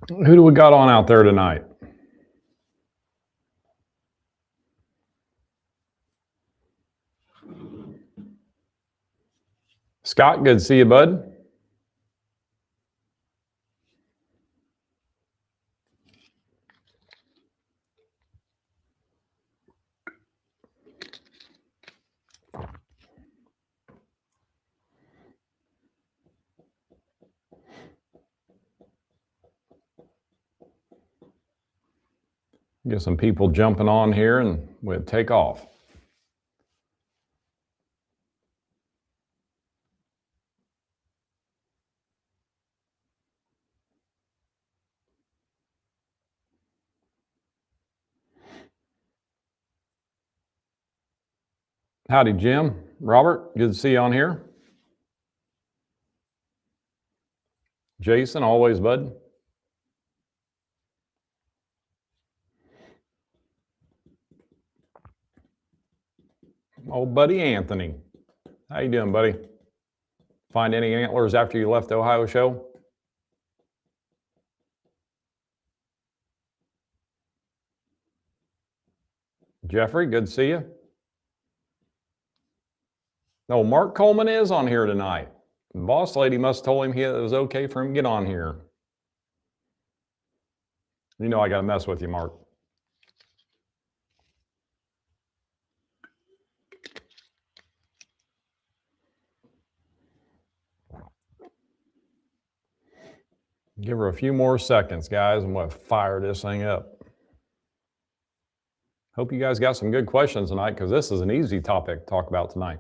Who do we got on out there tonight? Scott, good to see you, bud. Get some people jumping on here and we'll take off. Howdy, Jim. Robert, good to see you on here. Jason, always, bud. Old buddy Anthony. How you doing, buddy? Find any antlers after you left the Ohio show? Jeffrey, good to see you. No, Mark Coleman is on here tonight. The boss lady must have told him it was okay for him to get on here. You know I got to mess with you, Mark. Give her a few more seconds, guys, and we'll fire this thing up. Hope you guys got some good questions tonight because this is an easy topic to talk about tonight.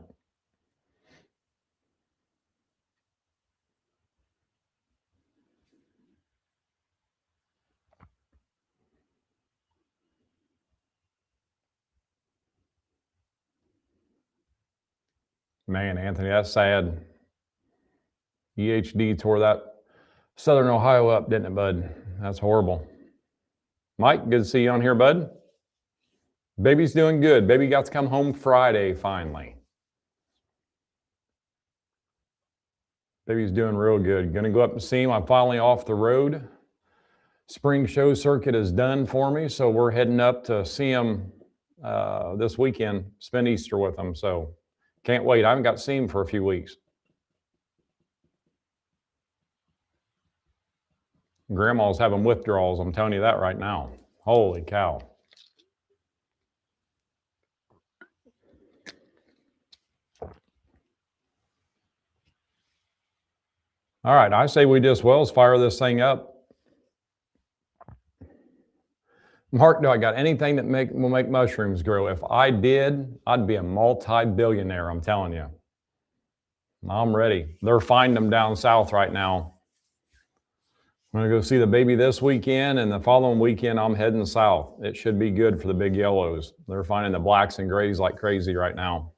Man, Anthony, that's sad. EHD tore that Southern Ohio up, didn't it, bud? That's horrible. Mike, good to see you on here, bud. Baby's doing good. Baby got to come home Friday, finally. Baby's doing real good. Gonna go up and see him. I'm finally off the road. Spring show circuit is done for me, so we're heading up to see him this weekend, spend Easter with him, so can't wait. I haven't got to see him for a few weeks. Grandma's having withdrawals, I'm telling you that right now. Holy cow. All right, I say we just fire this thing up. Mark, do I got anything that will make mushrooms grow? If I did, I'd be a multi-billionaire, I'm telling you. I'm ready. They're finding them down south right now. I'm going to go see the baby this weekend, and the following weekend I'm heading south. It should be good for the big yellows. They're finding the blacks and grays like crazy right now.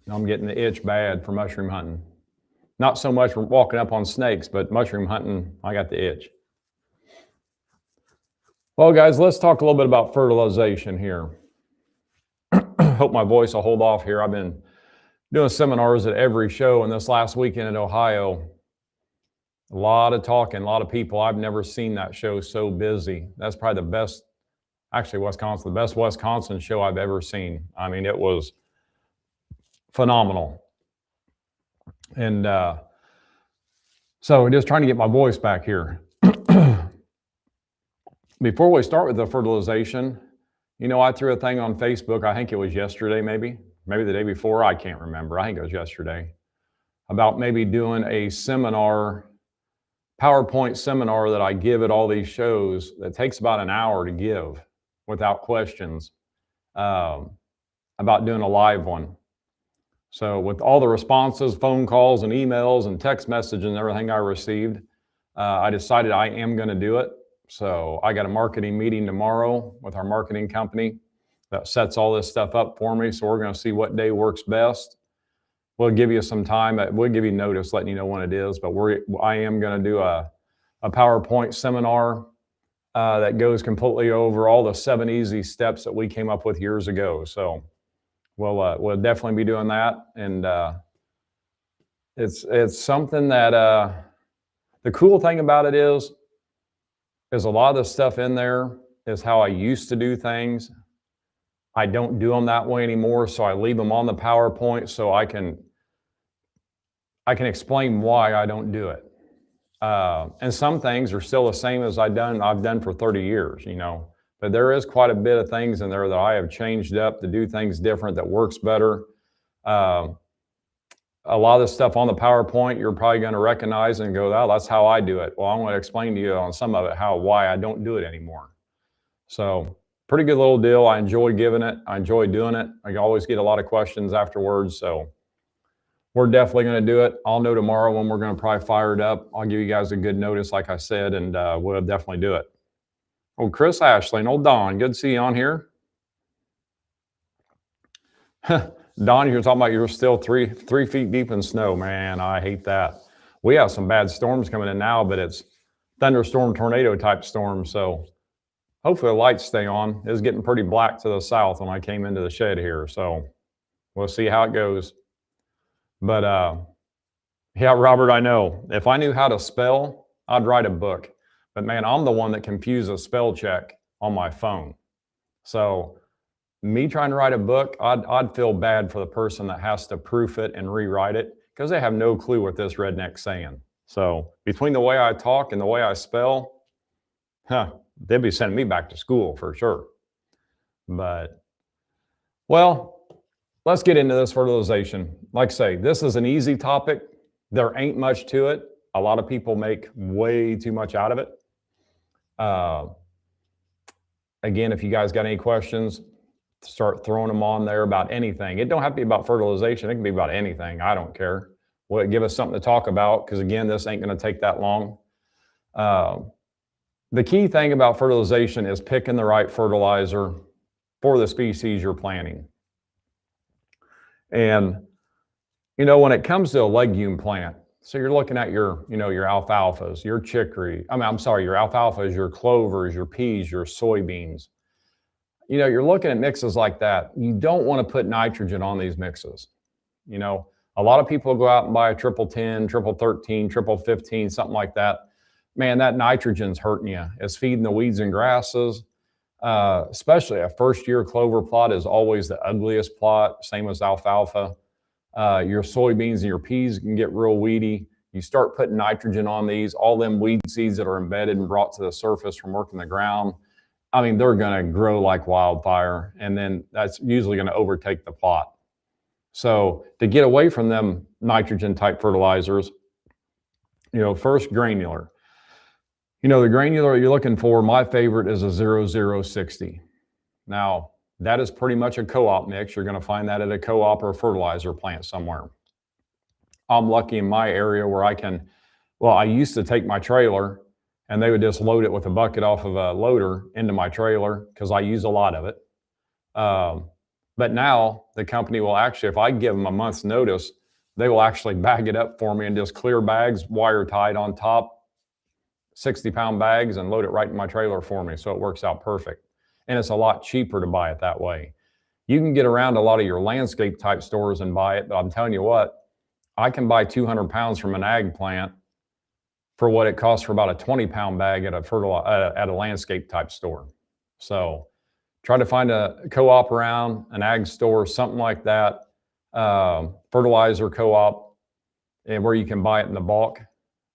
I'm getting the itch bad for mushroom hunting. Not so much for walking up on snakes, but mushroom hunting, I got the itch. Well, guys, let's talk a little bit about fertilization here. Hope my voice will hold off here. I've been doing seminars at every show, and this last weekend in Ohio, a lot of talking, a lot of people. I've never seen that show so busy. That's probably the best, actually Wisconsin, the best Wisconsin show I've ever seen. I mean, it was phenomenal. And so just trying to get my voice back here. Before we start with the fertilization, you know, I threw a thing on Facebook, I think it was yesterday maybe the day before, I can't remember. I think it was yesterday, about maybe doing a seminar, PowerPoint seminar that I give at all these shows that takes about an hour to give without questions, about doing a live one. So with all the responses, phone calls and emails and text messages and everything I received, I decided I am going to do it. So I got a marketing meeting tomorrow with our marketing company that sets all this stuff up for me. So we're going to see what day works best. We'll give you some time. We'll give you notice letting you know when it is. But I am going to do a PowerPoint seminar that goes completely over all the 7 easy steps that we came up with years ago. So we'll definitely be doing that. And It's something that the cool thing about it is a lot of the stuff in there is how I used to do things. I don't do them that way anymore, so I leave them on the PowerPoint so I can explain why I don't do it. And some things are still the same as I've done for 30 years, you know. But there is quite a bit of things in there that I have changed up to do things different that works better. A lot of the stuff on the PowerPoint, you're probably going to recognize and go, oh, that's how I do it. Well, I'm going to explain to you on some of it why I don't do it anymore. So pretty good little deal. I enjoy giving it. I enjoy doing it. I always get a lot of questions afterwards. So we're definitely going to do it. I'll know tomorrow when we're going to probably fire it up. I'll give you guys a good notice, like I said, and we'll definitely do it. Oh, Chris Ashley and old Don, good to see you on here. Don, you're talking about you're still three feet deep in snow. Man, I hate that. We have some bad storms coming in now, but it's thunderstorm, tornado type storm. So hopefully the lights stay on. It was getting pretty black to the south when I came into the shed here. So we'll see how it goes. But yeah, Robert, I know. If I knew how to spell, I'd write a book. But man, I'm the one that confuses spell check on my phone. So me trying to write a book, I'd feel bad for the person that has to proof it and rewrite it because they have no clue what this redneck's saying. So between the way I talk and the way I spell, they'd be sending me back to school for sure. But, well, let's get into this fertilization. Like I say, this is an easy topic. There ain't much to it. A lot of people make way too much out of it. Again, if you guys got any questions, start throwing them on there about anything. It don't have to be about fertilization. It can be about anything. I don't care. Well, give us something to talk about because, again, this ain't going to take that long. The key thing about fertilization is picking the right fertilizer for the species you're planting. And, you know, when it comes to a legume plant, so you're looking at your, you know, your alfalfas, your chicory, your alfalfas, your clovers, your peas, your soybeans. You know, you're looking at mixes like that. You don't want to put nitrogen on these mixes. You know, a lot of people go out and buy a triple 10, triple 13, triple 15, something like that. Man, that nitrogen's hurting you. It's feeding the weeds and grasses. Especially a first-year clover plot is always the ugliest plot, same as alfalfa. Your soybeans and your peas can get real weedy. You start putting nitrogen on these, all them weed seeds that are embedded and brought to the surface from working the ground. I mean, they're going to grow like wildfire, and then that's usually going to overtake the plot. So to get away from them nitrogen-type fertilizers, you know, first granular. You know, the granular you're looking for, my favorite is a 0060. Now, that is pretty much a co-op mix. You're going to find that at a co-op or a fertilizer plant somewhere. I'm lucky in my area where I used to take my trailer and they would just load it with a bucket off of a loader into my trailer because I use a lot of it. But now the company will actually, if I give them a month's notice, they will actually bag it up for me in just clear bags, wire tied on top, 60-pound bags, and load it right in my trailer for me. So it works out perfect. And it's a lot cheaper to buy it that way. You can get around a lot of your landscape type stores and buy it, but I'm telling you what, I can buy 200 pounds from an ag plant for what it costs for about a 20-pound bag at a landscape type store. So try to find a co-op around, an ag store, something like that, fertilizer co-op, and where you can buy it in the bulk.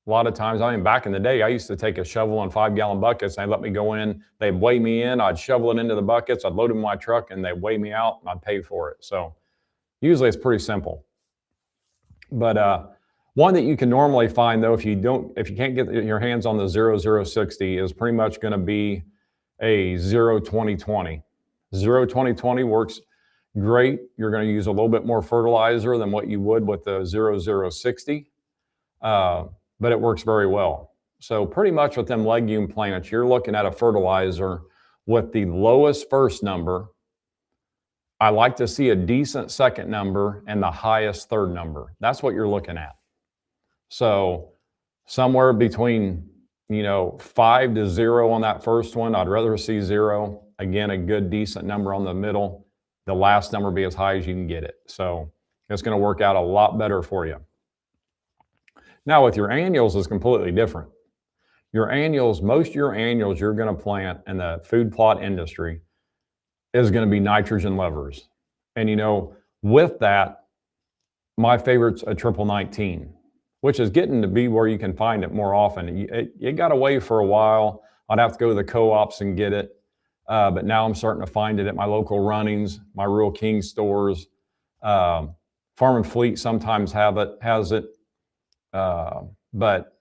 A lot of times, I mean, back in the day, I used to take a shovel and 5-gallon buckets, and they'd let me go in, they'd weigh me in, I'd shovel it into the buckets, I'd load them in my truck, and they'd weigh me out, and I'd pay for it. So usually it's pretty simple. But one that you can normally find, though, if you can't get your hands on the 0060, is pretty much going to be a 0-20-20. 0-20-20 works great. You're going to use a little bit more fertilizer than what you would with the 0060, but it works very well. So pretty much with them legume plants, you're looking at a fertilizer with the lowest first number. I like to see a decent second number and the highest third number. That's what you're looking at. So somewhere between, 5 to 0 on that first one. I'd rather see 0. Again, a good, decent number on the middle. The last number be as high as you can get it. So it's going to work out a lot better for you. Now with your annuals is completely different. Your annuals, most of your annuals you're going to plant in the food plot industry is going to be nitrogen levers. And with that, my favorite's a triple 19, which is getting to be where you can find it more often. It got away for a while. I'd have to go to the co-ops and get it. But now I'm starting to find it at my local runnings, my Rural King stores. Farm and Fleet sometimes has it. But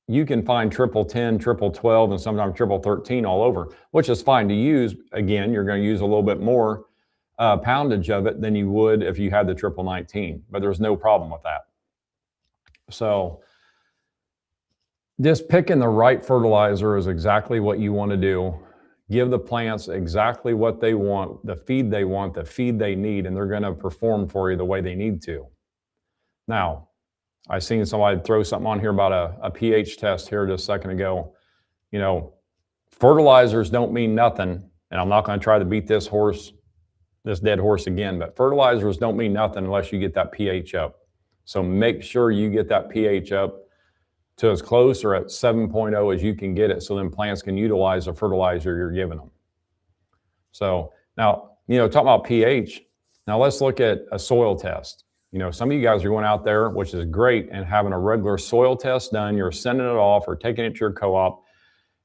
you can find triple 10, triple 12, and sometimes triple 13 all over, which is fine to use. Again, you're going to use a little bit more poundage of it than you would if you had the triple 19, but there's no problem with that. So just picking the right fertilizer is exactly what you want to do. Give the plants exactly what they want, the feed they need, and they're going to perform for you the way they need to. Now, I seen somebody throw something on here about a pH test here just a second ago. Fertilizers don't mean nothing, and I'm not going to try to beat this dead horse again, but fertilizers don't mean nothing unless you get that pH up. So make sure you get that pH up to as close or at 7.0 as you can get it, so then plants can utilize the fertilizer you're giving them. So now, talking about pH, now let's look at a soil test. Some of you guys are going out there, which is great, and having a regular soil test done. You're sending it off or taking it to your co-op.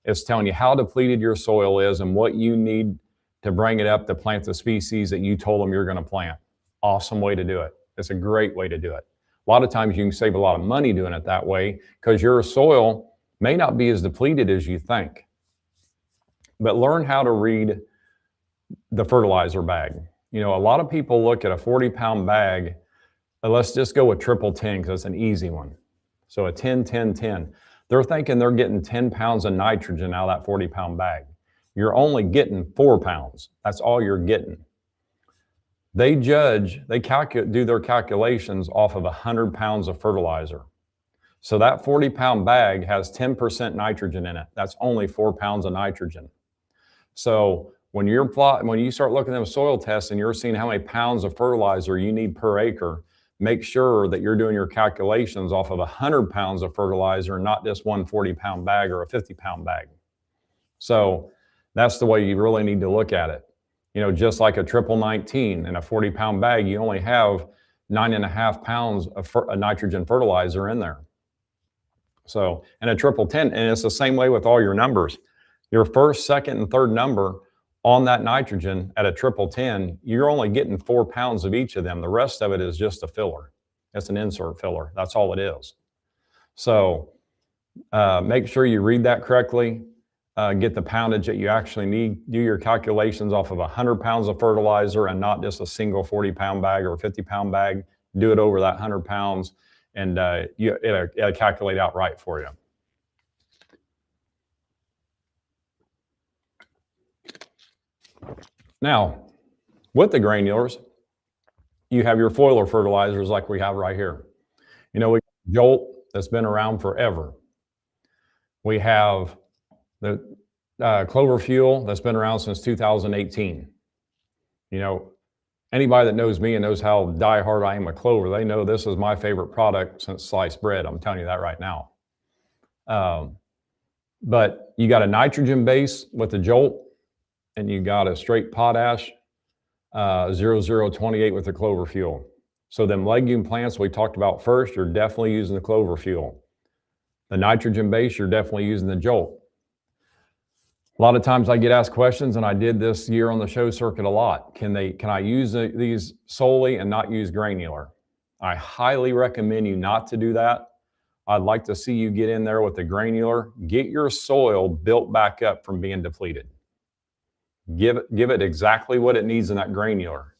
It's telling you how depleted your soil is and what you need to bring it up to plant the species that you told them you're going to plant. Awesome way to do it. It's a great way to do it. A lot of times you can save a lot of money doing it that way because your soil may not be as depleted as you think. But learn how to read the fertilizer bag. A lot of people look at a 40-pound bag. Let's just go with triple 10 because it's an easy one. So a 10, 10, 10. They're thinking they're getting 10 pounds of nitrogen out of that 40-pound bag. You're only getting 4 pounds. That's all you're getting. They do their calculations off of 100 pounds of fertilizer. So that 40-pound bag has 10% nitrogen in it. That's only 4 pounds of nitrogen. So when you start looking at the soil tests and you're seeing how many pounds of fertilizer you need per acre, make sure that you're doing your calculations off of 100 pounds of fertilizer, not just one 40-pound bag or a 50-pound bag. So that's the way you really need to look at it. Just like a triple 19 in a 40-pound bag, you only have 9.5 pounds of nitrogen fertilizer in there. So, and a triple 10, and it's the same way with all your numbers. Your first, second, and third number on that nitrogen at a triple 10, you're only getting 4 pounds of each of them. The rest of it is just a filler. It's an insert filler. That's all it is. So make sure you read that correctly. Get the poundage that you actually need. Do your calculations off of 100 pounds of fertilizer and not just a single 40-pound bag or a 50-pound bag. Do it over that 100 pounds, and it'll calculate out right for you. Now, with the granulars, you have your foliar fertilizers like we have right here. We have Jolt that's been around forever. We have the clover fuel that's been around since 2018. Anybody that knows me and knows how diehard I am with clover, they know this is my favorite product since sliced bread. I'm telling you that right now. But you got a nitrogen base with the Jolt, and you got a straight potash 0028 with the clover fuel. So them legume plants we talked about first, you're definitely using the clover fuel. The nitrogen base, you're definitely using the Jolt. A lot of times I get asked questions, and I did this year on the show circuit a lot. Can I use these solely and not use granular? I highly recommend you not to do that. I'd like to see you get in there with the granular, get your soil built back up from being depleted. Give it exactly what it needs in that granular.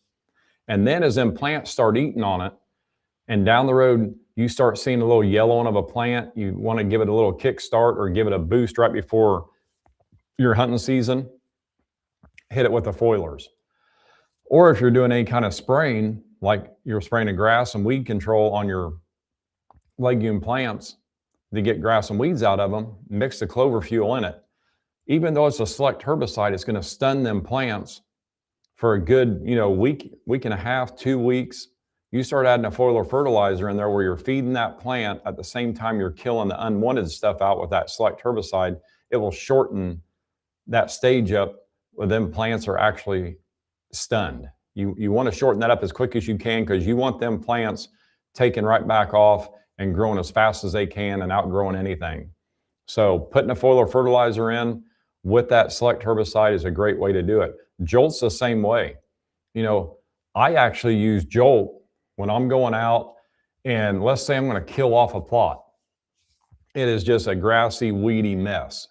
And then as them plants start eating on it, and down the road, you start seeing a little yellowing of a plant, you want to give it a little kickstart or give it a boost right before your hunting season, hit it with the foliars. Or if you're doing any kind of spraying, like you're spraying a grass and weed control on your legume plants to get grass and weeds out of them, mix the clover fuel in it. Even though it's a select herbicide, it's going to stun them plants for a good, week and a half, 2 weeks. You start adding a foliar fertilizer in there where you're feeding that plant at the same time you're killing the unwanted stuff out with that select herbicide, it will shorten that stage up where them plants are actually stunned. You want to shorten that up as quick as you can because you want them plants taking right back off and growing as fast as they can and outgrowing anything. So putting a foliar fertilizer in with that select herbicide is a great way to do it. Jolt's the same way. You know, I actually use Jolt when I'm going out and let's say I'm going to kill off a plot. It is just a grassy, weedy mess.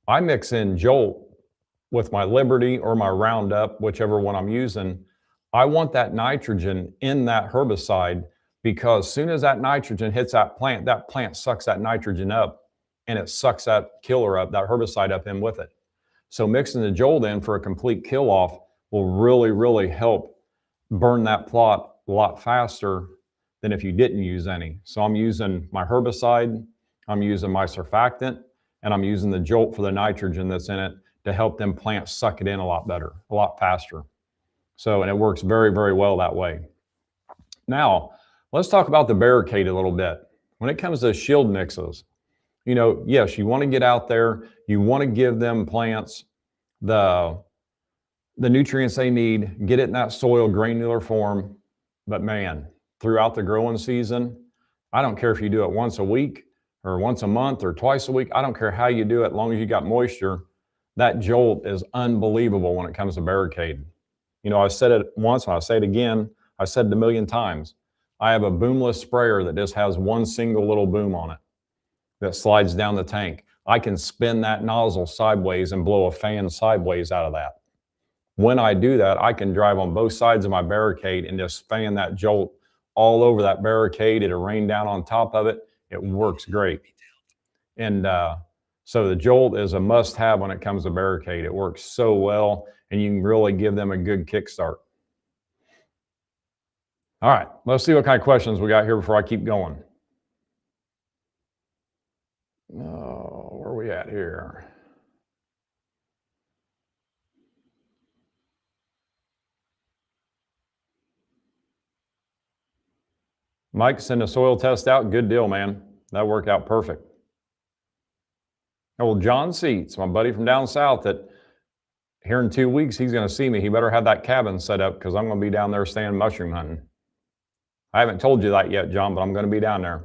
I mix in Jolt with my Liberty or my Roundup, whichever one I'm using. I want that nitrogen in that herbicide because as soon as that nitrogen hits that plant sucks that nitrogen up and it sucks that killer up, that herbicide up in with it. So mixing the Jolt in for a complete kill off will really, really help burn that plot a lot faster than if you didn't use any. So I'm using my herbicide, I'm using my surfactant, and I'm using the Jolt for the nitrogen that's in it to help them plants suck it in a lot better, a lot faster. So, and it works very, very well that way. Now, let's talk about the barricade a little bit. When it comes to shield mixes, you know, yes, you want to get out there, you want to give them plants the nutrients they need, get it in that soil granular form. But man, throughout the growing season, I don't care if you do it once a week or once a month or twice a week. I don't care how you do it, as long as you got moisture. That Jolt is unbelievable when it comes to barricade. You know, I said it once and I'll say it again. I said it a million times. I have a boomless sprayer that just has one single little boom on it that slides down the tank. I can spin that nozzle sideways and blow a fan sideways out of that. When I do that, I can drive on both sides of my barricade and just fan that Jolt all over that barricade. It'll rain down on top of it. It works great. And so the Jolt is a must-have when it comes to barricade. It works so well, and you can really give them a good kickstart. All right, let's see what kind of questions we got here before I keep going. Oh, where are we at here? Mike, send a soil test out. Good deal, man. That worked out perfect. Oh, well, John Seats, my buddy from down south, that here in 2 weeks, he's going to see me. He better have that cabin set up because I'm going to be down there staying mushroom hunting. I haven't told you that yet, John, but I'm going to be down there.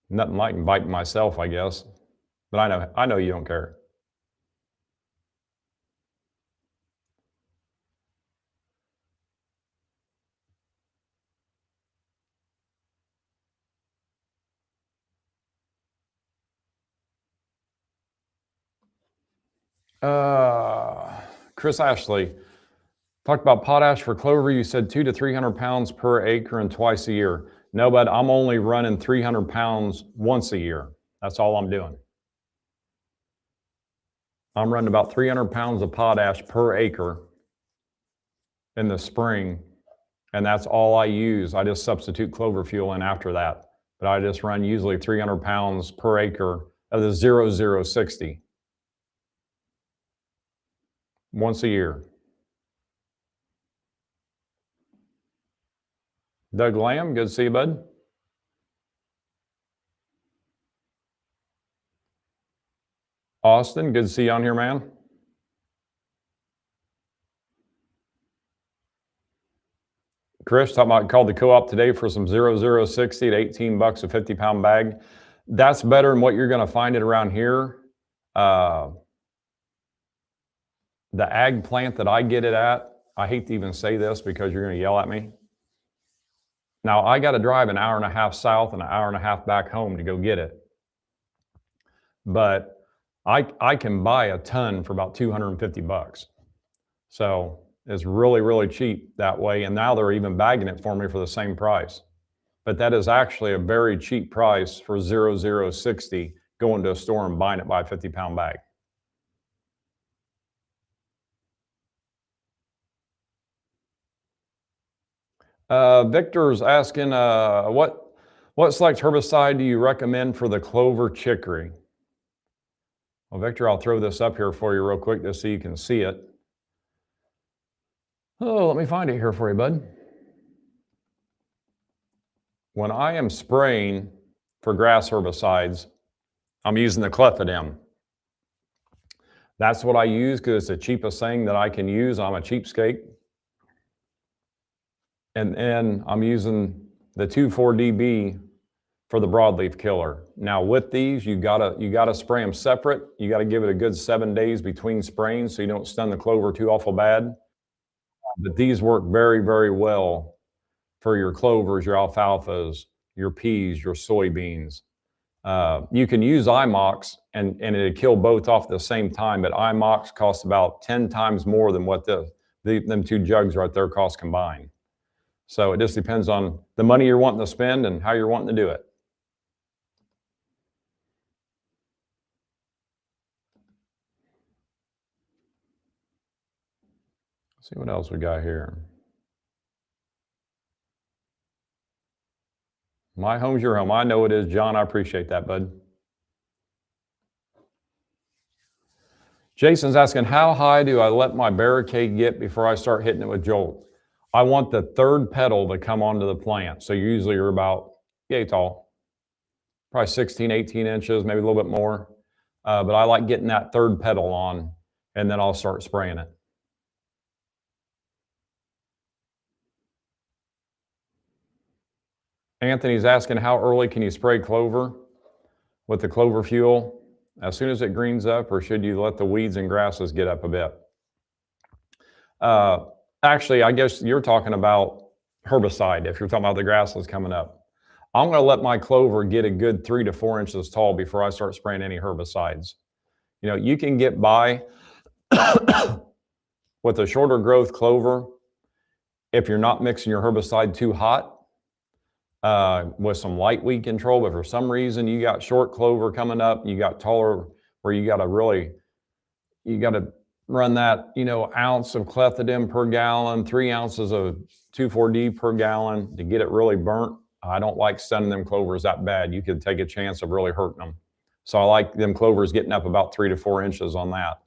Nothing like inviting myself, I guess. But I know you don't care. Chris Ashley, talked about potash for clover. You said 200 to 300 pounds per acre and twice a year. No, but I'm only running 300 pounds once a year. That's all I'm doing. I'm running about 300 pounds of potash per acre in the spring, and that's all I use. I just substitute clover fuel in after that. But I just run usually 300 pounds per acre of the 0060 once a year. Doug Lamb, good to see you, bud. Austin, good to see you on here, man. Chris, talking about called the co-op today for some 0060 at 18 bucks a 50-pound bag. That's better than what you're going to find it around here. The ag plant that I get it at, I hate to even say this because you're going to yell at me. Now, I got to drive an hour and a half south and an hour and a half back home to go get it. But I can buy a ton for about 250 bucks. So it's really, really cheap that way. And now they're even bagging it for me for the same price. But that is actually a very cheap price for 0060 going to a store and buying it by a 50-pound bag. Victor's asking, what select herbicide do you recommend for the clover chicory? Well, Victor, I'll throw this up here for you real quick just so you can see it. Oh, let me find it here for you, bud. When I am spraying for grass herbicides, I'm using the clethodim. That's what I use because it's the cheapest thing that I can use. I'm a cheapskate. And then I'm using the 2,4-DB for the broadleaf killer. Now with these, you gotta spray them separate. You gotta give it a good 7 days between spraying so you don't stun the clover too awful bad. But these work very, very well for your clovers, your alfalfas, your peas, your soybeans. You can use IMOX and it'll kill both off at the same time, but IMOX costs about 10 times more than what them two jugs right there cost combined. So it just depends on the money you're wanting to spend and how you're wanting to do it. Let's see what else we got here. My home's your home. I know it is, John. I appreciate that, bud. Jason's asking, how high do I let my barricade get before I start hitting it with jolt? I want the third petal to come onto the plant. So usually you're about yay tall, probably 16, 18 inches, maybe a little bit more. But I like getting that third petal on, and then I'll start spraying it. Anthony's asking, how early can you spray clover with the clover fuel? As soon as it greens up, or should you let the weeds and grasses get up a bit? Actually, I guess you're talking about herbicide if you're talking about the grasses coming up. I'm going to let my clover get a good 3 to 4 inches tall before I start spraying any herbicides. You know, you can get by with a shorter growth clover if you're not mixing your herbicide too hot with some light weed control. But for some reason you got short clover coming up, you got taller where you got to run that, ounce of clethodim per gallon, 3 ounces of 2,4-D per gallon to get it really burnt. I don't like stunning them clovers that bad. You could take a chance of really hurting them. So I like them clovers getting up about 3 to 4 inches on that.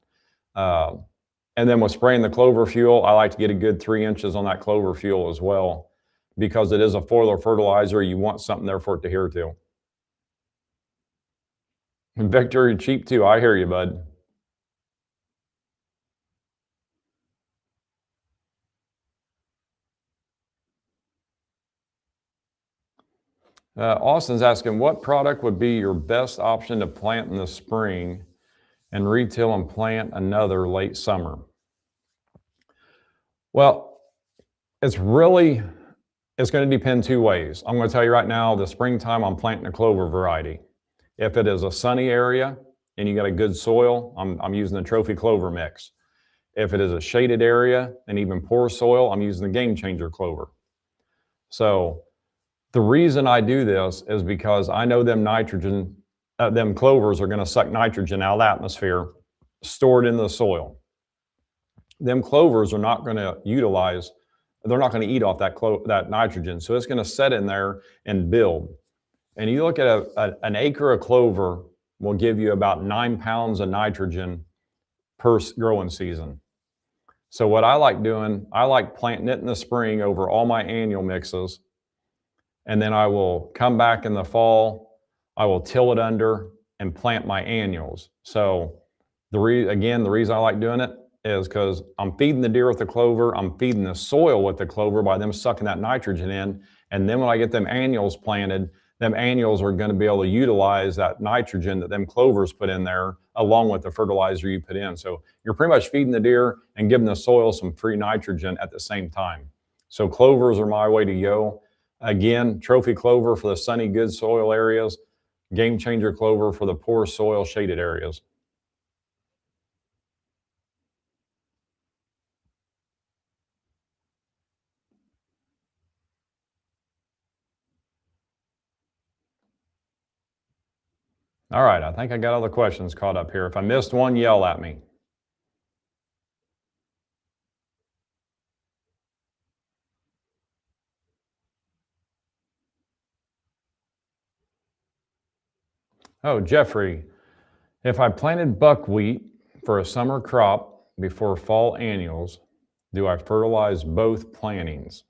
And then with spraying the clover fuel, I like to get a good 3 inches on that clover fuel as well, because it is a foliar fertilizer. You want something there for it to adhere to. And Victor, you're cheap too. I hear you, bud. Austin's asking, what product would be your best option to plant in the spring and retail and plant another late summer? Well, it's going to depend two ways. I'm going to tell you right now, the springtime, I'm planting a clover variety. If it is a sunny area and you got a good soil, I'm using the trophy clover mix. If it is a shaded area and even poor soil, I'm using the game changer clover. So the reason I do this is because I know them clovers are going to suck nitrogen out of the atmosphere, store it in the soil. Them clovers are not going to they're not going to eat off that nitrogen. So it's going to set in there and build. And you look at an acre of clover will give you about 9 pounds of nitrogen per growing season. So what I like doing, I like planting it in the spring over all my annual mixes. And then I will come back in the fall, I will till it under and plant my annuals. So the reason I like doing it is because I'm feeding the deer with the clover, I'm feeding the soil with the clover by them sucking that nitrogen in. And then when I get them annuals planted, them annuals are going to be able to utilize that nitrogen that them clovers put in there along with the fertilizer you put in. So you're pretty much feeding the deer and giving the soil some free nitrogen at the same time. So clovers are my way to go. Again, trophy clover for the sunny, good soil areas, game changer clover for the poor soil, shaded areas. All right, I think I got all the questions caught up here. If I missed one, yell at me. Oh, Jeffrey, if I planted buckwheat for a summer crop before fall annuals, Do I fertilize both plantings?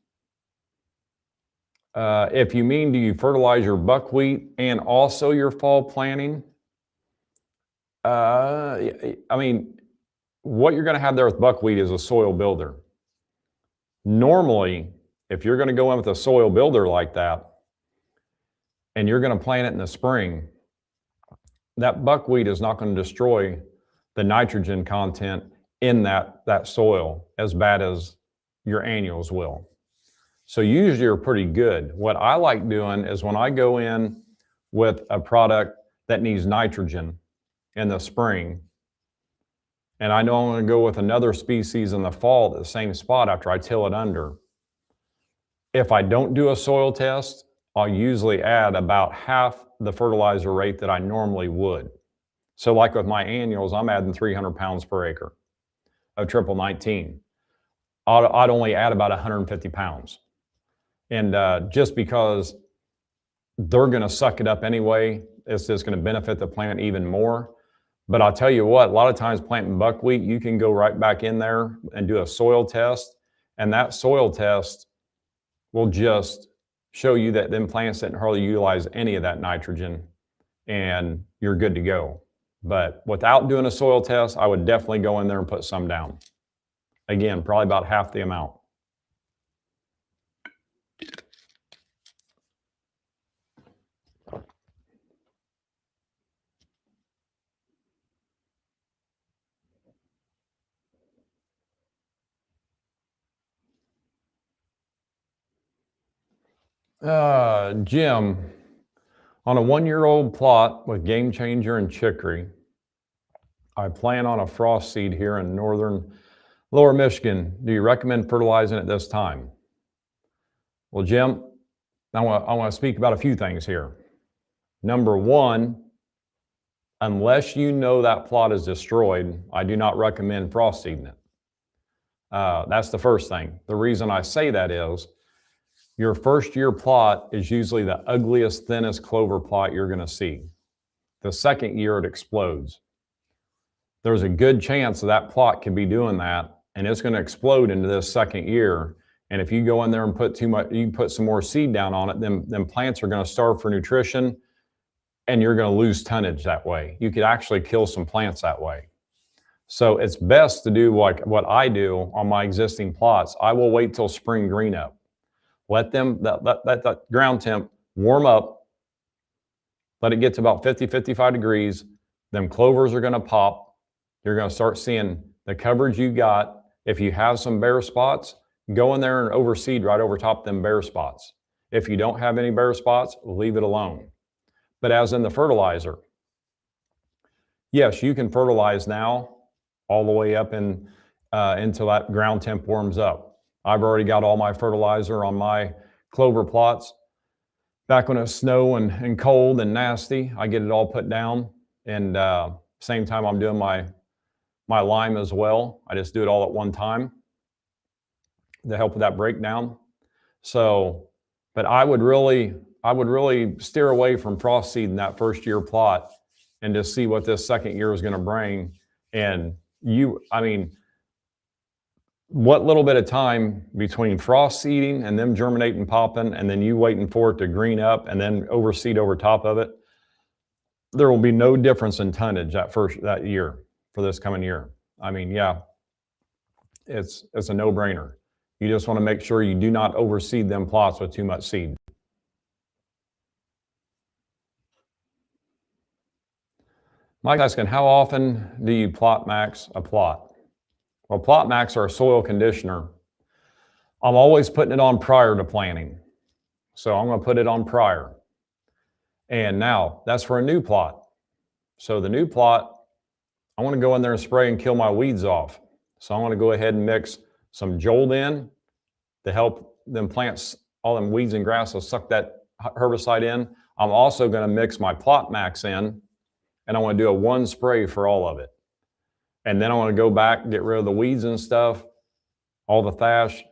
If you mean, do you fertilize your buckwheat and also your fall planting? I mean, what you're going to have there with buckwheat is a soil builder. Normally, if you're going to go in with a soil builder like that, and you're going to plant it in the spring, that buckwheat is not going to destroy the nitrogen content in that soil as bad as your annuals will. So usually you're pretty good. What I like doing is when I go in with a product that needs nitrogen in the spring, and I know I'm going to go with another species in the fall at the same spot after I till it under. If I don't do a soil test, I'll usually add about half the fertilizer rate that I normally would. So like with my annuals, I'm adding 300 pounds per acre of triple 19. I'd only add about 150 pounds. And just because they're going to suck it up anyway, it's just going to benefit the plant even more. But I'll tell you what, a lot of times planting buckwheat, you can go right back in there and do a soil test. And that soil test will just show you that them plants didn't hardly utilize any of that nitrogen, and you're good to go. But without doing a soil test, I would definitely go in there and put some down. Again, probably about half the amount. Jim, on a 1-year-old plot with Game Changer and chicory, I plan on a frost seed here in northern Lower Michigan. Do you recommend fertilizing at this time? Well, Jim, I want to speak about a few things here. Number one, unless you know that plot is destroyed, I do not recommend frost seeding it. That's the first thing. The reason I say that is your first year plot is usually the ugliest, thinnest clover plot you're going to see. The second year it explodes. There's a good chance that plot could be doing that, and it's going to explode into this second year. And if you go in there and put too much, you put some more seed down on it, then plants are going to starve for nutrition, and you're going to lose tonnage that way. You could actually kill some plants that way. So it's best to do like what I do on my existing plots. I will wait till spring green up. Let that ground temp warm up. Let it get to about 50, 55 degrees. Them clovers are going to pop. You're going to start seeing the coverage you got. If you have some bare spots, go in there and overseed right over top of them bare spots. If you don't have any bare spots, leave it alone. But as in the fertilizer, yes, you can fertilize now all the way up until that ground temp warms up. I've already got all my fertilizer on my clover plots. Back when it's snow and cold and nasty, I get it all put down. And same time I'm doing my lime as well. I just do it all at one time to help with that breakdown. So, but I would really steer away from frost seeding that first year plot and just see what this second year is going to bring. And what little bit of time between frost seeding and them germinating, popping, and then you waiting for it to green up and then overseed over top of it, there will be no difference in tonnage that year for this coming year. I mean, yeah, it's a no-brainer. You just want to make sure you do not overseed them plots with too much seed. Mike's asking, how often do you plot max a plot? Well, plot max are a soil conditioner. I'm always putting it on prior to planting. So I'm going to put it on prior. And now that's for a new plot. So the new plot, I want to go in there and spray and kill my weeds off. So I'm going to go ahead and mix some Jolt in to help them plants, all them weeds and grass will suck that herbicide in. I'm also going to mix my plot max in, and I want to do a one spray for all of it. And then I want to go back, get rid of the weeds and stuff, all the thatch,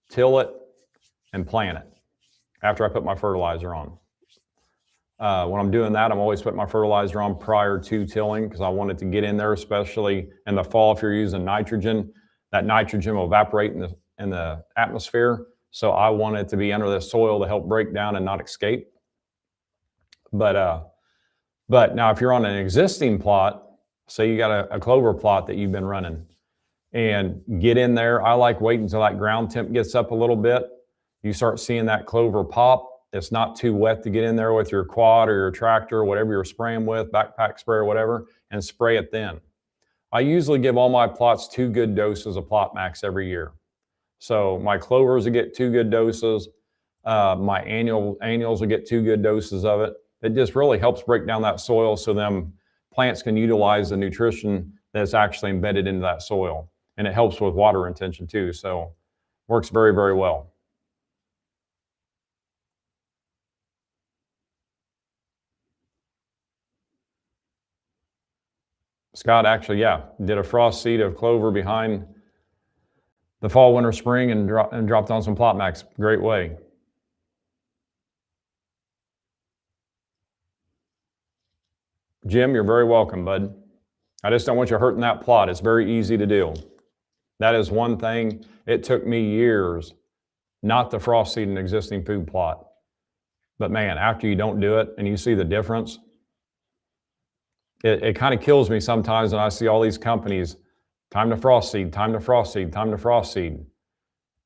till it, and plant it after I put my fertilizer on. When I'm doing that, I'm always putting my fertilizer on prior to tilling because I want it to get in there, especially in the fall if you're using nitrogen. that nitrogen will evaporate in the atmosphere. So I want it to be under the soil to help break down and not escape. But now if you're on an existing plot, say you got a clover plot that you've been running, and get in there, I like waiting until that ground temp gets up a little bit. You start seeing that clover pop. It's not too wet to get in there with your quad or your tractor or whatever you're spraying with, backpack spray or whatever, and spray it then. I usually give all my plots 2 good doses of Plot Max every year. So my clovers will get 2 good doses. My annuals will get 2 good doses of it. It just really helps break down that soil so them plants can utilize the nutrition that's actually embedded into that soil. And it helps with water retention too. So works very, very well. Scott actually, yeah, did a frost seed of clover behind the fall, winter, spring, and dropped on some Plot Max. Great way. Jim, you're very welcome, bud. I just don't want you hurting that plot. It's very easy to do. That is one thing. It took me years not to frost seed an existing food plot. But man, after you don't do it and you see the difference, it kind of kills me sometimes when I see all these companies, time to frost seed, time to frost seed, time to frost seed.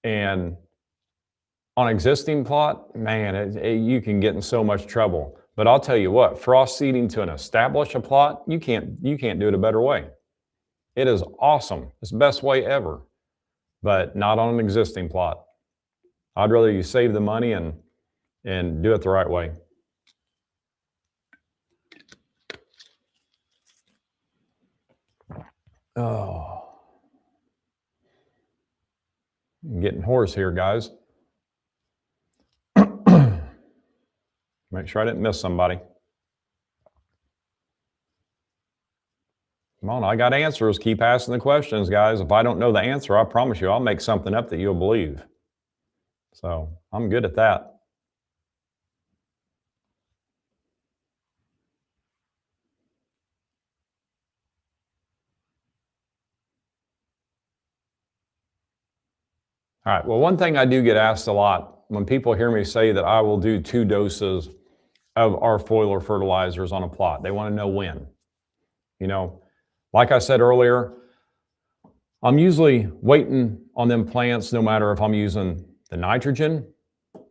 And on existing plot, man, you can get in so much trouble. But I'll tell you what, frost seeding to an established plot, you can't do it a better way. It is awesome. It's the best way ever, but not on an existing plot. I'd rather you save the money and do it the right way. Oh, I'm getting hoarse here, guys. Make sure I didn't miss somebody. Come on, I got answers. Keep asking the questions, guys. If I don't know the answer, I promise you, I'll make something up that you'll believe. So I'm good at that. All right, well, one thing I do get asked a lot when people hear me say that I will do 2 doses of our foliar fertilizers on a plot. They want to know when. You know, like I said earlier, I'm usually waiting on them plants no matter if I'm using the nitrogen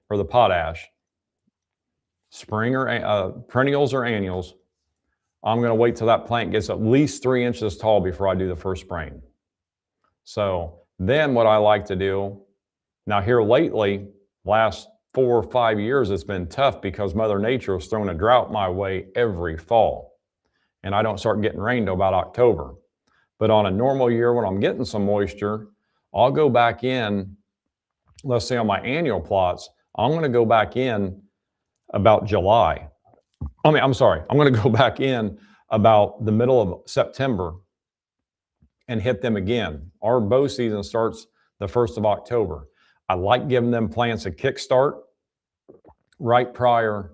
or the potash, spring or perennials or annuals. I'm going to wait till that plant gets at least 3 inches tall before I do the first spraying. So then what I like to do, now here lately, last 4 or 5 years, it's been tough because Mother Nature has thrown a drought my way every fall. And I don't start getting rain until about October. But on a normal year when I'm getting some moisture, I'll go back in, let's say on my annual plots, I'm going to go back in about July. I'm going to go back in about the middle of September and hit them again. Our bow season starts the 1st of October. I like giving them plants a kickstart right prior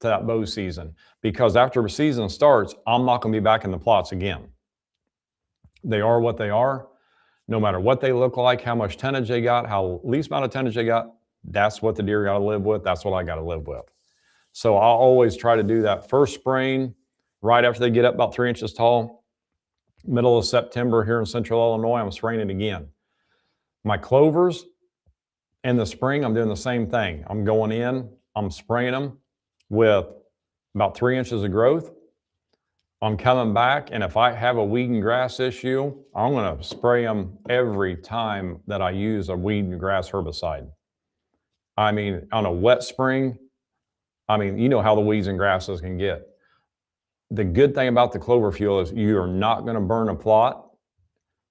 to that bow season, because after the season starts, I'm not going to be back in the plots again. They are what they are. No matter what they look like, how much tonnage they got, how least amount of tonnage they got, that's what the deer got to live with. That's what I got to live with. So I'll always try to do that first spraying right after they get up about 3 inches tall. Middle of September here in Central Illinois, I'm spraying it again. My clovers in the spring, I'm doing the same thing. I'm going in, I'm spraying them with about 3 inches of growth. I'm coming back, and if I have a weed and grass issue, I'm going to spray them every time that I use a weed and grass herbicide. I mean, on a wet spring, I mean, you know how the weeds and grasses can get. The good thing about the clover fuel is you are not going to burn a plot.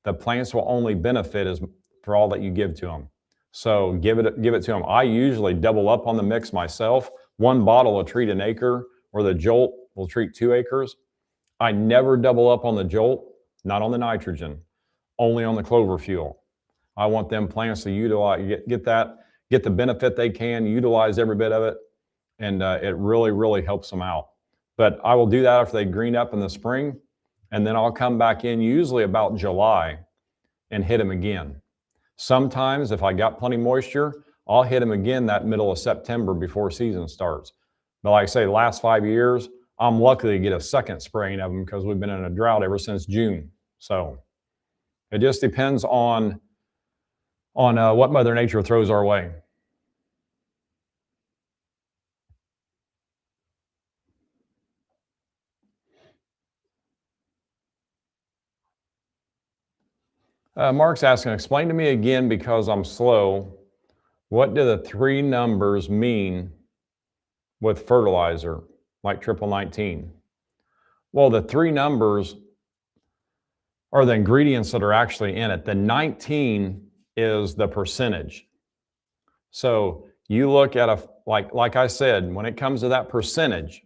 The plants will only benefit for all that you give to them. So give it to them. I usually double up on the mix myself. 1 bottle will treat an acre, or the Jolt will treat 2 acres. I never double up on the Jolt, not on the nitrogen, only on the clover fuel. I want them plants to utilize, get the benefit they can, utilize every bit of it, and it really, really helps them out. But I will do that after they green up in the spring, and then I'll come back in usually about July and hit them again. Sometimes if I got plenty moisture, I'll hit them again that middle of September before season starts. But like I say, the last 5 years, I'm lucky to get a second spraying of them because we've been in a drought ever since June. So it just depends on what Mother Nature throws our way. Mark's asking, explain to me again because I'm slow. What do the 3 numbers mean with fertilizer, like 1919? Well, the 3 numbers are the ingredients that are actually in it. The 19 is the percentage. So you look at like I said, when it comes to that percentage,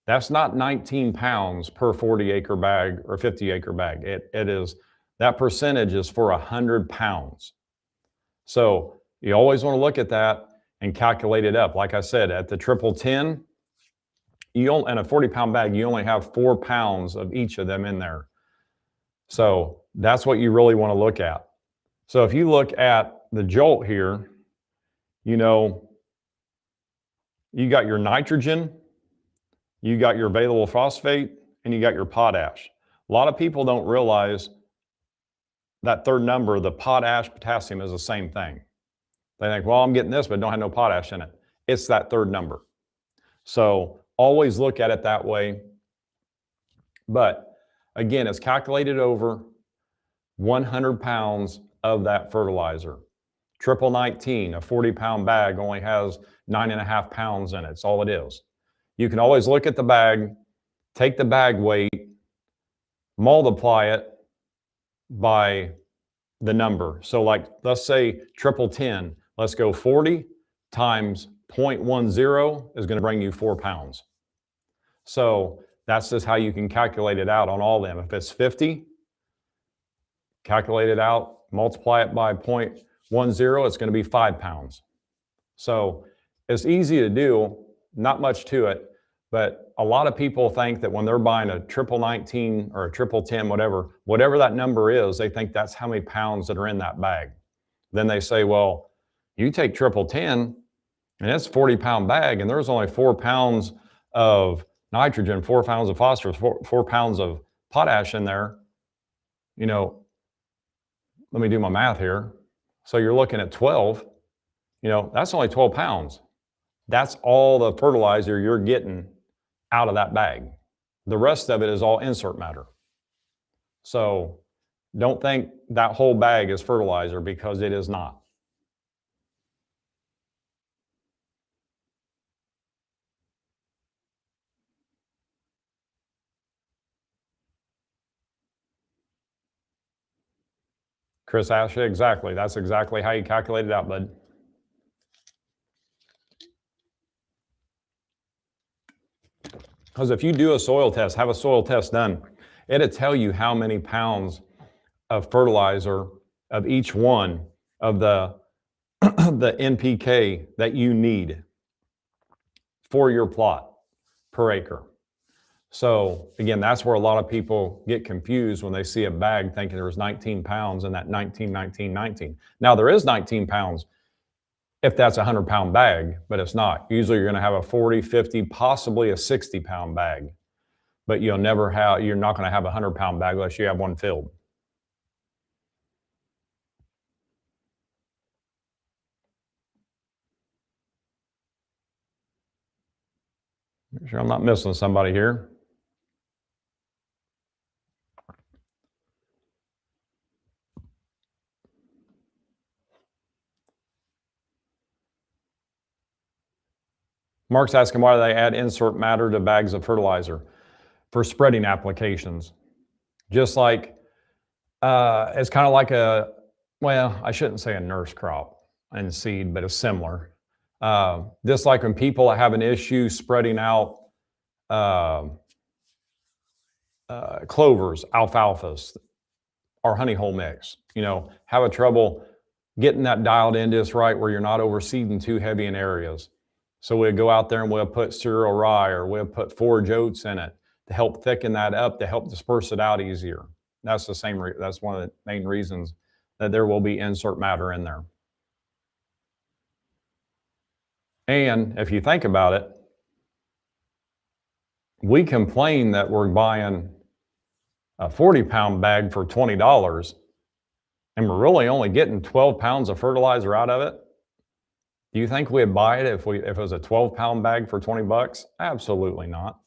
that's not 19 pounds per 40 acre bag or 50 acre bag. It is, that percentage is for 100 pounds. So you always want to look at that and calculate it up. Like I said, at the 1010, in a 40-pound bag, you only have 4 pounds of each of them in there. So that's what you really want to look at. So if you look at the Jolt here, you know, you got your nitrogen, you got your available phosphate, and you got your potash. A lot of people don't realize that third number, the potash, potassium, is the same thing. They think, well, I'm getting this, but don't have no potash in it. It's that third number. So always look at it that way. But again, it's calculated over 100 pounds of that fertilizer. 1919, a 40-pound bag, only has 9.5 pounds in it. That's all it is. You can always look at the bag, take the bag weight, multiply it by the number. So like, let's say 1010, let's go 40 times 0.10 is going to bring you 4 pounds. So that's just how you can calculate it out on all of them. If it's 50, calculate it out, multiply it by 0.10, it's going to be 5 pounds. So it's easy to do, not much to it, but a lot of people think that when they're buying a 1919 or a 1010, whatever that number is, they think that's how many pounds that are in that bag. Then they say, well, you take 1010 and it's a 40-pound bag and there's only 4 pounds of nitrogen, 4 pounds of phosphorus, 4 pounds of potash in there. You know, let me do my math here. So you're looking at 12, you know, that's only 12 pounds. That's all the fertilizer you're getting out of that bag. The rest of it is all insert matter. So don't think that whole bag is fertilizer, because it is not. Chris asked you, exactly. That's exactly how you calculate it out, bud. Because if you do a soil test, have a soil test done, it'll tell you how many pounds of fertilizer of each one of the NPK that you need for your plot per acre. So again, that's where a lot of people get confused when they see a bag thinking there's 19 pounds in that 19. Now there is 19 pounds if that's a 100-pound bag, but it's not. Usually you're going to have a 40, 50, possibly a 60-pound bag, but you're not going to have a 100-pound bag unless you have one filled. Make sure I'm not missing somebody here. Mark's asking why they add insert matter to bags of fertilizer for spreading applications. Just like, it's kind of like well, I shouldn't say a nurse crop and seed, but it's similar. Just like when people have an issue spreading out clovers, alfalfas, or honey hole mix, have a trouble getting that dialed in just right where you're not overseeding too heavy in areas. So we'll go out there and we'll put cereal rye or we'll put forage oats in it to help thicken that up, to help disperse it out easier. That's that's one of the main reasons that there will be insert matter in there. And if you think about it, we complain that we're buying a 40-pound bag for $20 and we're really only getting 12 pounds of fertilizer out of it. Do you think we'd buy it if it was a 12-pound bag for 20 bucks? Absolutely not.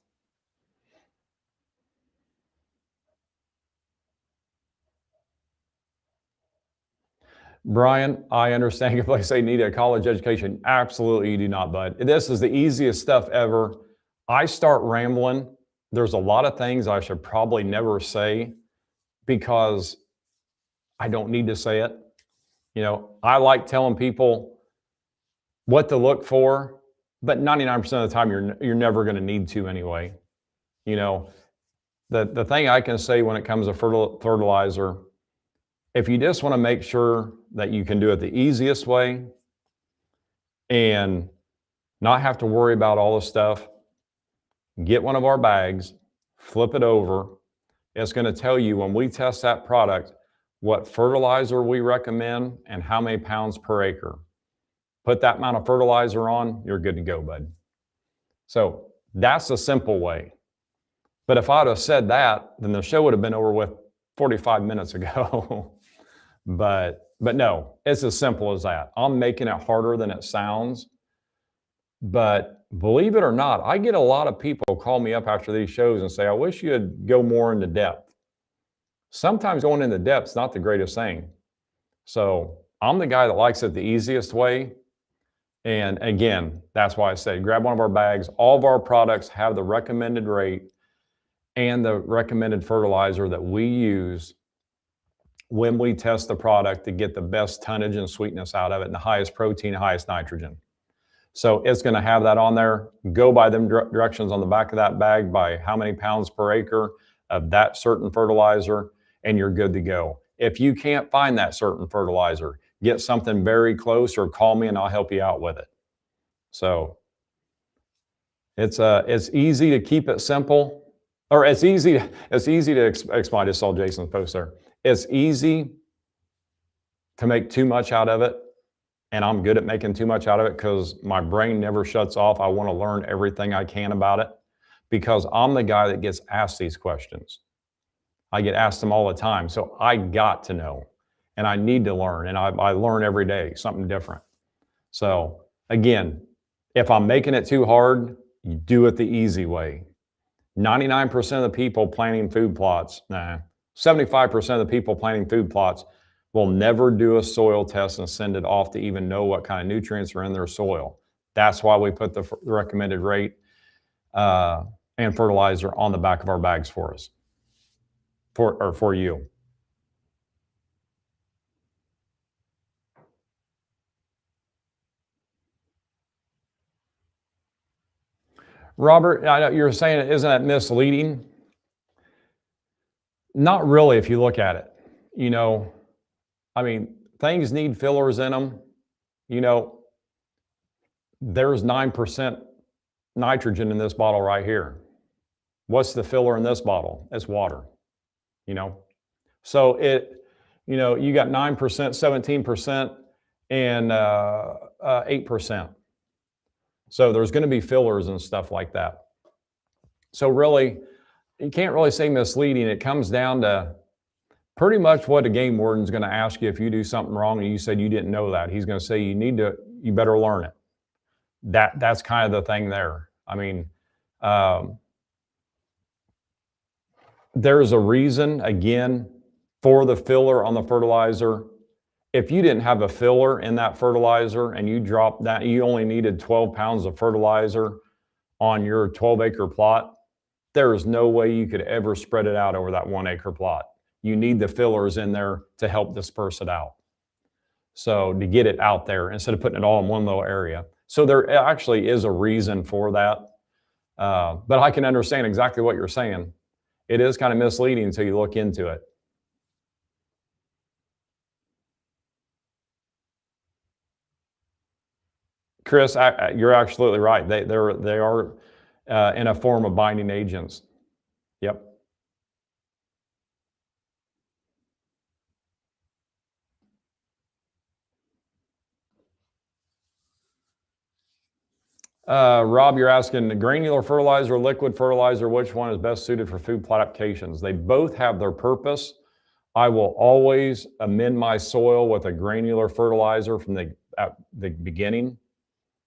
Brian, I understand if they say need a college education. Absolutely, you do not, bud. This is the easiest stuff ever. I start rambling. There's a lot of things I should probably never say because I don't need to say it. You know, I like telling people what to look for, but 99% of the time you're never going to need to anyway. You know, the thing I can say when it comes to fertilizer, if you just want to make sure that you can do it the easiest way and not have to worry about all the stuff, get one of our bags, flip it over. It's going to tell you when we test that product what fertilizer we recommend and how many pounds per acre. Put that amount of fertilizer on, you're good to go, bud. So that's the simple way. But if I'd have said that, then the show would have been over with 45 minutes ago. But no, it's as simple as that. I'm making it harder than it sounds. But believe it or not, I get a lot of people call me up after these shows and say, I wish you'd go more into depth. Sometimes going into depth is not the greatest thing. So I'm the guy that likes it the easiest way. And again, that's why I say grab one of our bags. All of our products have the recommended rate and the recommended fertilizer that we use when we test the product to get the best tonnage and sweetness out of it and the highest protein, highest nitrogen. So it's going to have that on there. Go by them directions on the back of that bag by how many pounds per acre of that certain fertilizer, and you're good to go. If you can't find that certain fertilizer, get something very close or call me and I'll help you out with it. So it's easy to keep it simple, or it's easy to explain. I just saw Jason's post there. It's easy to make too much out of it, and I'm good at making too much out of it because my brain never shuts off. I want to learn everything I can about it because I'm the guy that gets asked these questions. I get asked them all the time, so I got to know, and I need to learn, and I learn every day something different. So again, if I'm making it too hard, you do it the easy way. 99% of the people planting food plots, 75% of the people planting food plots will never do a soil test and send it off to even know what kind of nutrients are in their soil. That's why we put the recommended rate and fertilizer on the back of our bags for us, for you. Robert, I know you're saying, isn't that misleading? Not really if you look at it. You know, I mean, things need fillers in them. You know, there's 9% nitrogen in this bottle right here. What's the filler in this bottle? It's water, you know? So you got 9%, 17%, and 8%. So there's going to be fillers and stuff like that. So really, you can't really say misleading. It comes down to pretty much what a game warden's going to ask you if you do something wrong and you said you didn't know that. He's going to say you better learn it. That's kind of the thing there. I mean, there's a reason, again, for the filler on the fertilizer. If you didn't have a filler in that fertilizer and you dropped that, you only needed 12 pounds of fertilizer on your 12-acre plot, there is no way you could ever spread it out over that 1-acre plot. You need the fillers in there to help disperse it out. So to get it out there instead of putting it all in one little area. So there actually is a reason for that. But I can understand exactly what you're saying. It is kind of misleading until you look into it. Chris, you're absolutely right. They are in a form of binding agents. Yep. Rob, you're asking the granular fertilizer, liquid fertilizer, which one is best suited for food plot applications? They both have their purpose. I will always amend my soil with a granular fertilizer from at the beginning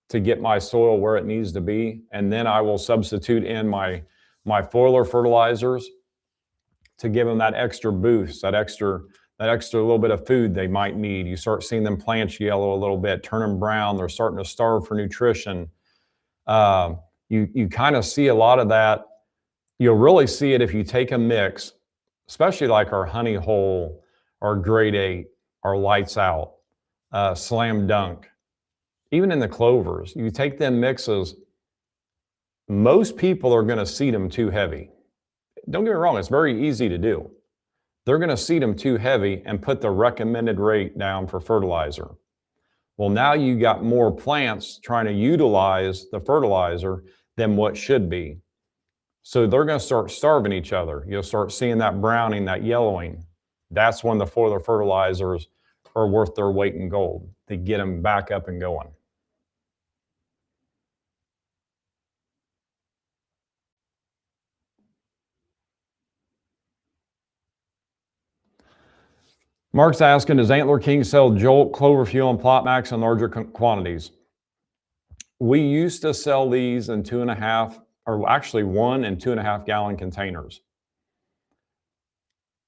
to get my soil where it needs to be. And then I will substitute in my foliar fertilizers to give them that extra boost, that extra little bit of food they might need. You start seeing them plants yellow a little bit, turning brown. They're starting to starve for nutrition. You kind of see a lot of that. You'll really see it if you take a mix, especially like our Honey Hole, our Grade 8, our Lights Out, Slam Dunk. Even in the clovers, you take them mixes, most people are going to seed them too heavy. Don't get me wrong, it's very easy to do. They're going to seed them too heavy and put the recommended rate down for fertilizer. Well, now you got more plants trying to utilize the fertilizer than what should be. So they're going to start starving each other. You'll start seeing that browning, that yellowing. That's when the foliar fertilizers are worth their weight in gold to get them back up and going. Mark's asking, does Antler King sell Jolt, Clover Fuel, and Plot Max in larger quantities? We used to sell these in 2.5, or actually 1 and 2.5 gallon containers.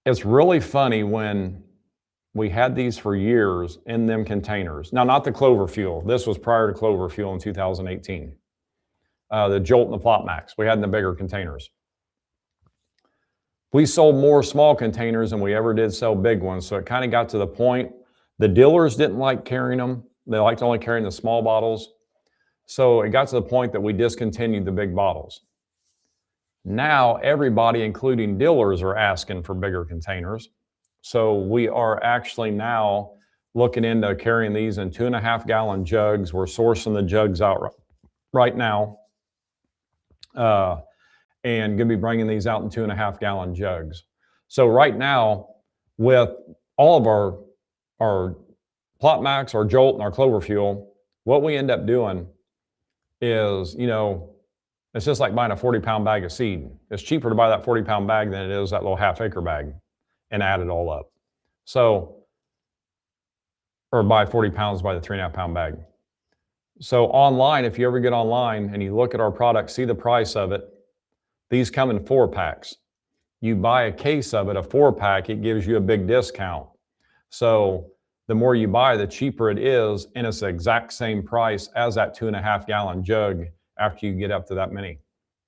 It's really funny when we had these for years in them containers. Now, not the Clover Fuel. This was prior to Clover Fuel in 2018. The Jolt and the Plot Max, we had in the bigger containers. We sold more small containers than we ever did sell big ones. So it kind of got to the point, the dealers didn't like carrying them. They liked only carrying the small bottles. So it got to the point that we discontinued the big bottles. Now everybody, including dealers, are asking for bigger containers. So we are actually now looking into carrying these in 2.5 gallon jugs. We're sourcing the jugs out right now. And going to be bringing these out in 2.5 gallon jugs. So right now, with all of our Plot Max, our Jolt, and our Clover Fuel, what we end up doing is, it's just like buying a 40-pound bag of seed. It's cheaper to buy that 40-pound bag than it is that little half-acre bag and add it all up. So, or buy 40 pounds by the 3.5-pound bag. So online, if you ever get online and you look at our product, see the price of it, these come in 4-packs. You buy a case of it, a 4-pack, it gives you a big discount. So the more you buy, the cheaper it is, and it's the exact same price as that 2.5 gallon jug after you get up to that many.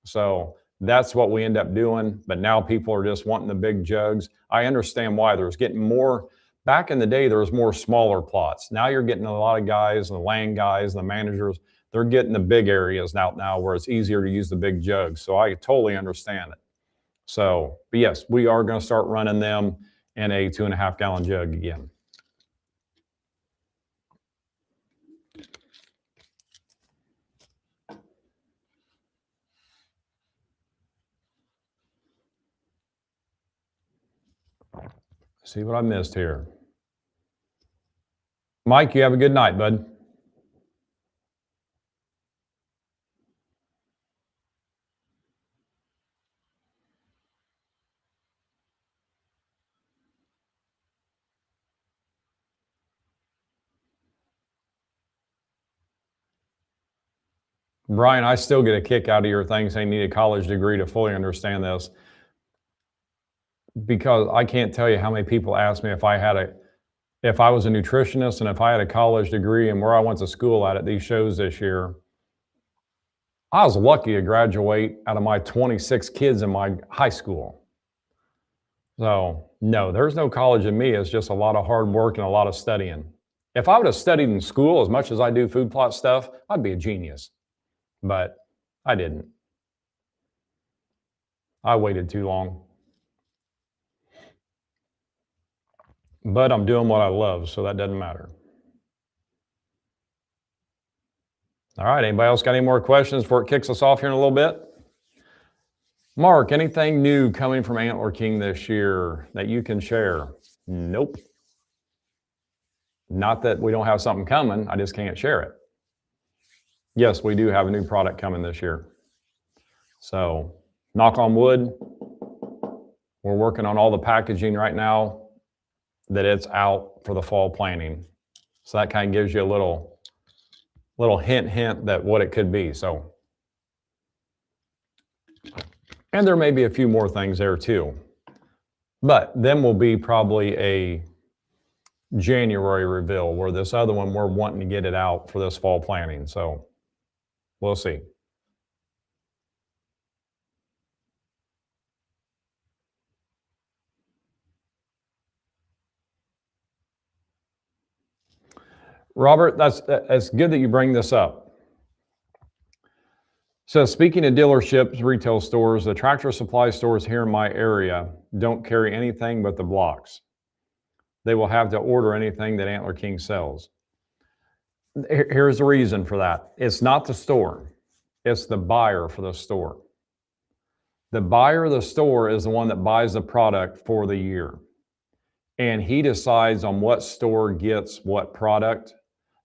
So that's what we end up doing, but now people are just wanting the big jugs. I understand why. There's getting more, back in the day, there was more smaller plots. Now you're getting a lot of guys, the land guys, the managers, they're getting the big areas now where it's easier to use the big jugs. So I totally understand it. So, but yes, we are going to start running them in a 2.5 gallon jug again. See what I missed here. Mike, you have a good night, bud. Brian, I still get a kick out of your thing saying you need a college degree to fully understand this, because I can't tell you how many people ask me if I was a nutritionist and if I had a college degree and where I went to school at these shows this year. I was lucky to graduate out of my 26 kids in my high school. So no, there's no college in me. It's just a lot of hard work and a lot of studying. If I would have studied in school as much as I do food plot stuff, I'd be a genius. But I didn't. I waited too long. But I'm doing what I love, so that doesn't matter. All right, anybody else got any more questions before it kicks us off here in a little bit? Mark, anything new coming from Antler King this year that you can share? Nope. Not that we don't have something coming, I just can't share it. Yes, we do have a new product coming this year. So, knock on wood, we're working on all the packaging right now that it's out for the fall planting. So that kind of gives you a little hint that what it could be. So, and there may be a few more things there too. But then will be probably a January reveal, where this other one we're wanting to get it out for this fall planting. So we'll see. Robert, that's good that you bring this up. So speaking of dealerships, retail stores, the tractor supply stores here in my area don't carry anything but the blocks. They will have to order anything that Antler King sells. Here's the reason for that. It's not the store, it's the buyer for the store. The buyer of the store is the one that buys the product for the year. And he decides on what store gets what product.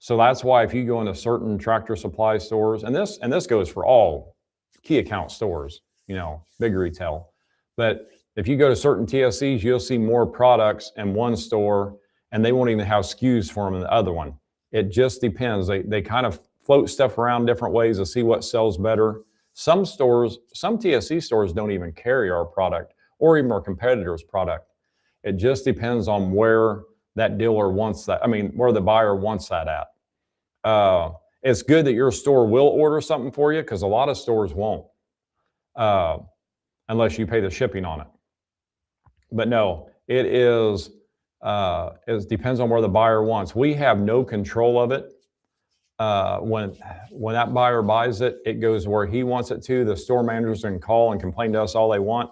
So that's why if you go into certain tractor supply stores, and this goes for all key account stores, big retail. But if you go to certain TSCs, you'll see more products in one store, and they won't even have SKUs for them in the other one. It just depends. They kind of float stuff around different ways to see what sells better. Some TSC stores don't even carry our product or even our competitors' product. It just depends on where that dealer wants that. Where the buyer wants that at. It's good that your store will order something for you, because a lot of stores won't, unless you pay the shipping on it. But no, it depends on where the buyer wants. We have no control of it. When that buyer buys it, it goes where he wants it to. The store managers can call and complain to us all they want.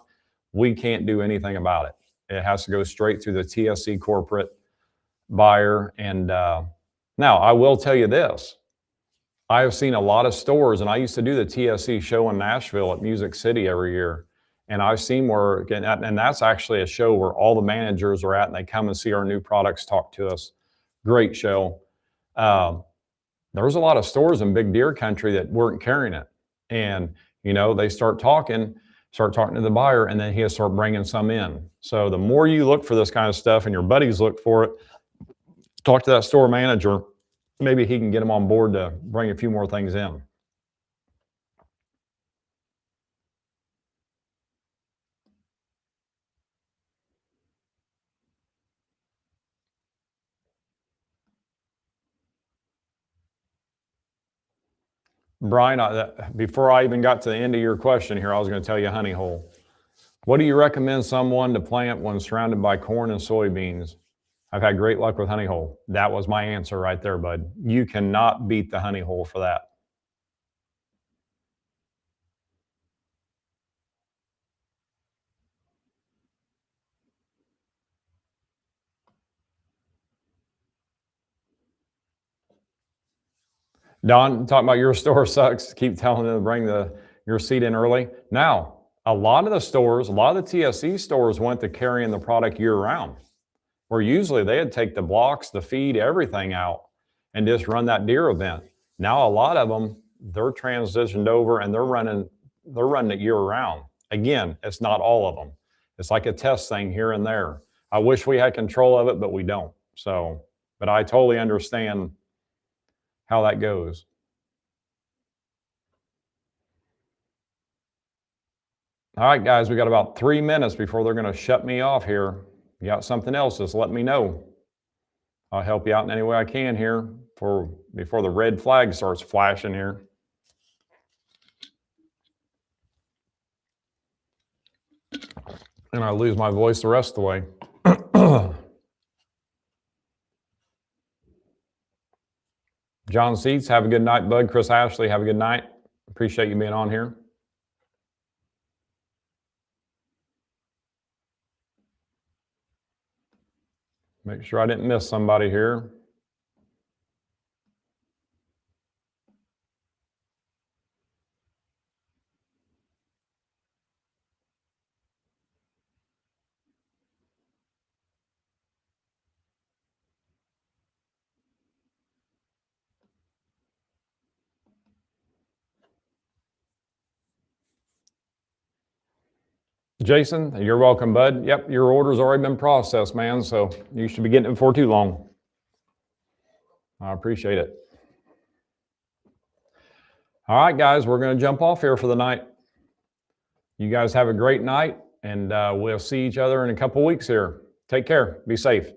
We can't do anything about it. It has to go straight through the TSC corporate buyer. And now I will tell you this. I have seen a lot of stores, and I used to do the TSC show in Nashville at Music City every year. And I've seen where, and that's actually a show where all the managers are at, and they come and see our new products, talk to us. Great show. There was a lot of stores in Big Deer Country that weren't carrying it. And, they start talking to the buyer, and then he'll start bringing some in. So the more you look for this kind of stuff and your buddies look for it, talk to that store manager. Maybe he can get them on board to bring a few more things in. Brian, before I even got to the end of your question here, I was going to tell you honey hole. What do you recommend someone to plant when surrounded by corn and soybeans? I've had great luck with honey hole. That was my answer right there, bud. You cannot beat the honey hole for that. Don, talking about your store sucks. Keep telling them to bring your seed in early. Now, a lot of the TSC stores went to carrying the product year round, where usually they'd take the blocks, the feed, everything out and just run that deer event. Now, a lot of them, they're transitioned over and they're running it year round. Again, it's not all of them. It's like a test thing here and there. I wish we had control of it, but we don't. So, but I totally understand how that goes. All right, guys, we got about 3 minutes before they're going to shut me off here. You got something else, just let me know. I'll help you out in any way I can here before the red flag starts flashing here. And I lose my voice the rest of the way. John Seats, have a good night, bud. Chris Ashley, have a good night. Appreciate you being on here. Make sure I didn't miss somebody here. Jason, you're welcome, bud. Yep, your order's already been processed, man, so you should be getting it before too long. I appreciate it. All right, guys, we're going to jump off here for the night. You guys have a great night, and we'll see each other in a couple weeks here. Take care. Be safe.